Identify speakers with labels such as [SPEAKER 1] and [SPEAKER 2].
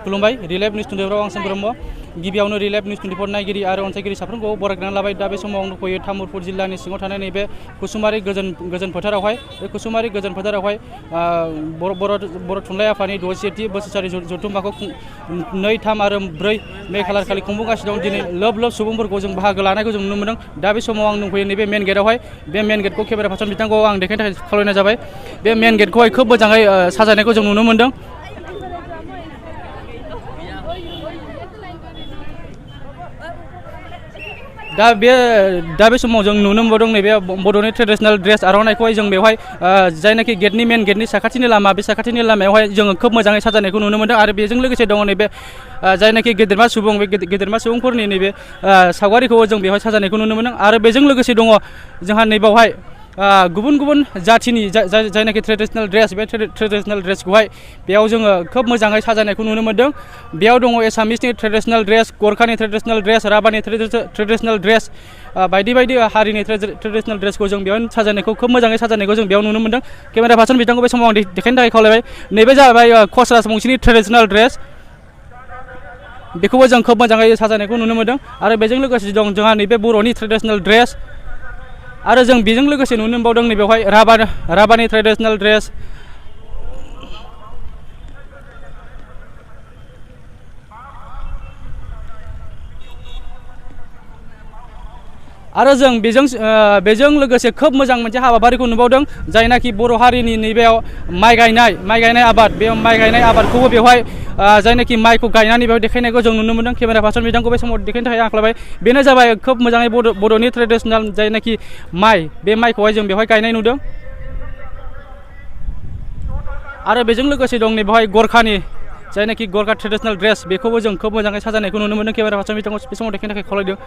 [SPEAKER 1] खुलुमबाय रिलाइभ निउस 24 आं ब्रह्म गिबियावनो रिलाइभ निउस 24 नायगिरि आरो अनसायगिरि साफ्रोमखौ बरायग्रोनानै लाबाय। दा बे समाव आं दंफैयो तामुलपुर जिल्लानि सिङाव थानाय नैबे कुसुमारि गोजोन फोथारावहाय बे कुसुमारि गोजोन फोथारावहाय बर' थुनलाइ आफादनि 60थि बोसोरारि जथुम्माखौ 2, 3 आरो 4 मे खालार खालि खुंबोगासिनो दं। दिनै लोब सुबुंफोरखौ जों बाहागो लानायखौ जों नुनो मोनदों। दा बे समाव आं दंफैयो नैबे मेन गेटआवहाय बे मेन गेटखौ केमेरा पार्सन बिथांखौ आं देखायनो थाखाय खावलायनाय जाबाय। बे मेन गेटखौहाय खोब मोजाङै साजायनायखौ जों नुनो मोनदों। दा बे समाव जों नुनो मोनदों नैबे बर'नि ट्रेडिशनेल ड्रेस आर'नाइखौहाय जों बेवहाय जायनाखि गेटनि साखाथिनि लामा बे साखाथिनि लामायावहाय जोङो खोब मोजाङै साजायनायखौ नुनो मोनदों। आरो बेजों लोगोसे दङ नैबे जायनाखि गेदेरमा सुबुं बे गेदेरमा सुबुंफोरनि नैबे सावगारिखौ जों बेवहाय साजायनायखौ नुनो मोनदों। आरो बेजों लोगोसे दङ जोंहा नैबावहाय गुबुन जाथिनि जायनाखि ट्रेडिशनेल ड्रेस बे ट्रेडिशनेल ड्रेसखौहाय बेयाव जोङो खोब मोजाङै साजायनायखौ नुनो मोनदों। बेयाव दङ एसामिसनि ट्रेडिशनेल ड्रेस, गरखानि ट्रेडिशनेल ड्रेस, राभानि ट्रेडिशनेल ड्रेस, बायदि हारिनि ट्रेडिशनेल ड्रेसखौ जों बेयाव साजायनायखौ खोब मोजाङै साजायनायखौ जों बेयाव नुनो मोनदों। केमेरा पार्सन बिथांखौ बे समाव आं देखायनो थाखाय खावलायबाय। नैबे जाबाय कच राजबंशीनि ट्रेडिशनेल ड्रेस, बेखौबो जों खोब मोजाङै साजायनायखौ नुनो मोनदों। आरो बेजों लोगोसे दं जोंहा नैबे बर'नि ट्रेडिशनेल ड्रेस, आरो जों बेजों लोगोसे नुनो मोनबावदों नैबेवहाय राभानि ट्रेडिशनेल ड्रेस, आरो जों बेजों लोगोसे खोब मोजां मोनसे हाबाफारिखौ नुबावदों जायनाखि बर' हारिनि नैबेयाव माइ गायनाय आबाद, बे माइ गायनाय आबादखौबो बेवहाय जायनाखि माइखौ गायनानै बेयाव देखायनायखौ जों नुनो मोनदों। केमेरा पार्सन बिथांखौ बे समाव देखायनो थाखाय आं खावलायबाय। बेनो जाबाय खोब मोजाङै बर'नि ट्रेडिशनेल जायनाखि माइ, बे माइखौहाय जों बेवहाय गायनाय नुदों। आरो बेजों लोगोसे दं नैबेवहाय गरखानि जायनाखि गरखा ट्रेडिशनेल ड्रेस, बेखौबो जों खोब मोजाङै साजायनायखौ नुनो मोनदों। केमेरा पार्सन बिथांखौ बे समाव देखायनो थाखाय खावलायदों।